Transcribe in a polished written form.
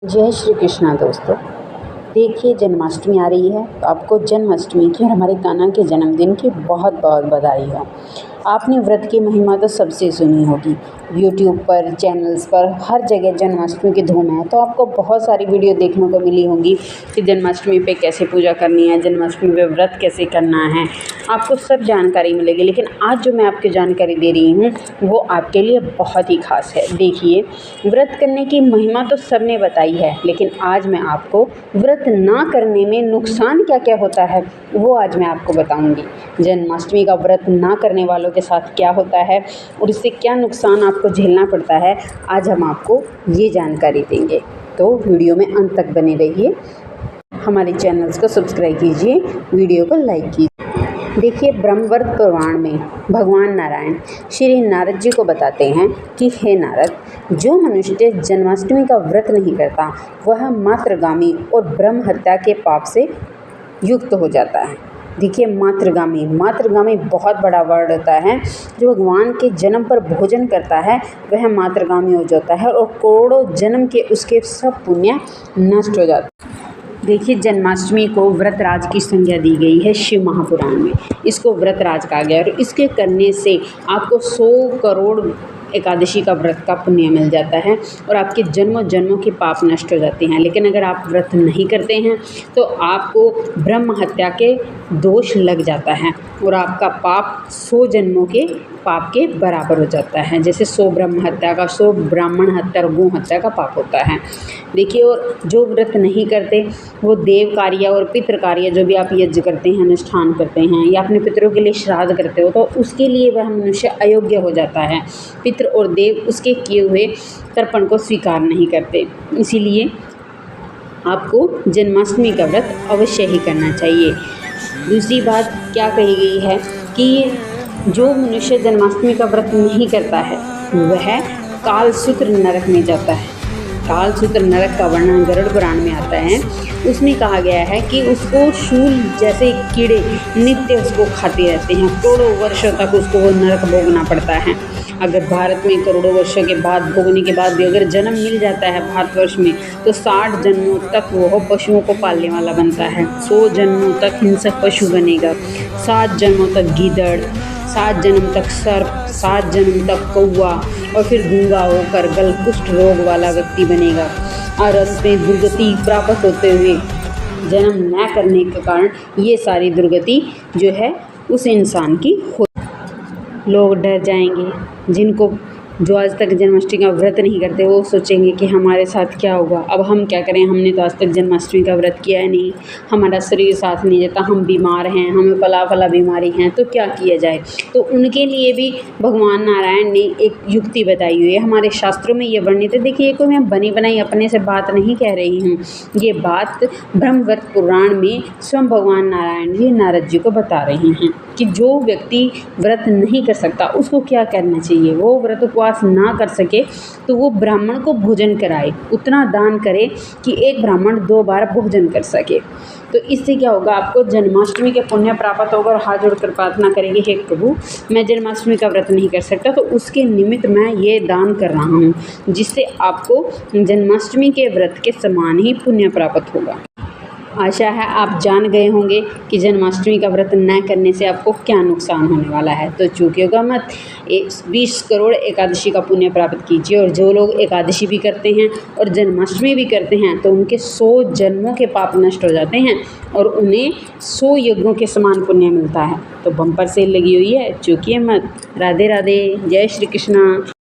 जय श्री कृष्णा दोस्तों। देखिए, जन्माष्टमी आ रही है तो आपको जन्माष्टमी की और हमारे कान्हा के जन्मदिन की बहुत बहुत बधाई हो। आपने व्रत की महिमा तो सबसे सुनी होगी, यूट्यूब पर, चैनल्स पर, हर जगह जन्माष्टमी की धूम है। तो आपको बहुत सारी वीडियो देखने को मिली होंगी कि जन्माष्टमी पे कैसे पूजा करनी है, जन्माष्टमी पे व्रत कैसे करना है, आपको सब जानकारी मिलेगी। लेकिन आज जो मैं आपको जानकारी दे रही हूँ वो आपके लिए बहुत ही खास है। देखिए, व्रत करने की महिमा तो सबने बताई है, लेकिन आज मैं आपको व्रत ना करने में नुकसान क्या क्या होता है वो आज मैं आपको बताऊंगी। जन्माष्टमी का व्रत ना करने वालों के साथ क्या होता है और इससे क्या नुकसान आपको झेलना पड़ता है, आज हम आपको ये जानकारी देंगे। तो वीडियो में अंत तक बने रहिए, हमारे चैनल्स को सब्सक्राइब कीजिए, वीडियो को लाइक कीजिए। देखिए, ब्रह्मवर्त पुराण में भगवान नारायण श्री नारद जी को बताते हैं कि हे नारद, जो मनुष्य जन्माष्टमी का व्रत नहीं करता वह मात्रगामी और ब्रह्म हत्या के पाप से युक्त हो जाता है। देखिए, मात्रगामी बहुत बड़ा वर्ड होता है। जो भगवान के जन्म पर भोजन करता है वह मात्रगामी हो जाता है और करोड़ों जन्म के उसके सब पुण्य नष्ट हो जाते हैं। देखिए, जन्माष्टमी को व्रतराज की संज्ञा दी गई है शिव महापुराण में। इसको व्रतराज कहा गया और इसके करने से आपको 100 करोड़ एकादशी का व्रत का पुण्य मिल जाता है और आपके जन्मों जन्मों के पाप नष्ट हो जाते हैं। लेकिन अगर आप व्रत नहीं करते हैं तो आपको ब्रह्म हत्या के दोष लग जाता है और आपका पाप 100 जन्मों के पाप के बराबर हो जाता है। जैसे 100 ब्रह्म हत्या का, 100 ब्राह्मण हत्या और गौ हत्या का पाप होता है। देखिए, और जो व्रत नहीं करते वो देव कार्य और पितृ कार्य, जो भी आप यज्ञ करते हैं, अनुष्ठान करते हैं या अपने पितरों के लिए श्राद्ध करते हो, तो उसके लिए वह मनुष्य अयोग्य हो जाता है। पितृ और देव उसके किए हुए तर्पण को स्वीकार नहीं करते। इसीलिए आपको जन्माष्टमी का व्रत अवश्य ही करना चाहिए। दूसरी बात क्या कही गई है कि जो मनुष्य जन्माष्टमी का व्रत नहीं करता है वह कालसूत्र नरक में जाता है। कालसूत्र नरक का वर्णन गरुड़ पुराण में आता है। उसमें कहा गया है कि उसको शूल जैसे कीड़े नित्य उसको खाते रहते हैं, करोड़ों वर्षों तक उसको वो नरक भोगना पड़ता है। अगर भारत में करोड़ों वर्षों के बाद भोगने के बाद भी अगर जन्म मिल जाता है भारतवर्ष में, तो 60 जन्मों तक वो पशुओं को पालने वाला बनता है। 100 जन्मों तक हिंसक पशु बनेगा, 7 जन्मों तक गीदड़, 7 जन्म तक सर्प, 7 जन्म तक कौवा और फिर गूंगा होकर गलकुष्ठ रोग वाला व्यक्ति बनेगा और अंत में दुर्गति प्राप्त होते हुए जन्म न करने के कारण ये सारी दुर्गति जो है उस इंसान की हो। लोग डर जाएंगे, जिनको जो आज तक जन्माष्टमी का व्रत नहीं करते वो सोचेंगे कि हमारे साथ क्या होगा, अब हम क्या करें, हमने तो आज तक जन्माष्टमी का व्रत किया है नहीं, हमारा शरीर साथ नहीं देता, हम बीमार हैं, हमें फला बीमारी हैं, तो क्या किया जाए। तो उनके लिए भी भगवान नारायण ने एक युक्ति बताई हुई है, हमारे शास्त्रों में ये वर्णित है। देखिए, कोई मैं बनी बनाई अपने से बात नहीं कह रही हूँ, ये बात ब्रह्मवर्त पुराण में स्वयं भगवान नारायण जी नारद जी को बता रहे हैं कि जो व्यक्ति व्रत नहीं कर सकता उसको क्या करना चाहिए। वो व्रत उपवास ना कर सके तो वो ब्राह्मण को भोजन कराए, उतना दान करे कि एक ब्राह्मण 2 बार भोजन कर सके। तो इससे क्या होगा, आपको जन्माष्टमी के पुण्य प्राप्त होगा और हाथ जोड़कर प्रार्थना करेंगे, हे प्रभु, मैं जन्माष्टमी का व्रत नहीं कर सकता तो उसके निमित्त मैं ये दान कर रहा हूँ, जिससे आपको जन्माष्टमी के व्रत के समान ही पुण्य प्राप्त होगा। आशा है आप जान गए होंगे कि जन्माष्टमी का व्रत न करने से आपको क्या नुकसान होने वाला है। तो चूकिएगा मत, 20 करोड़ एकादशी का पुण्य प्राप्त कीजिए। और जो लोग एकादशी भी करते हैं और जन्माष्टमी भी करते हैं तो उनके 100 जन्मों के पाप नष्ट हो जाते हैं और उन्हें 100 यज्ञों के समान पुण्य मिलता है। तो बम्पर सेल लगी हुई है, चूकिए मत। राधे राधे, जय श्री कृष्णा।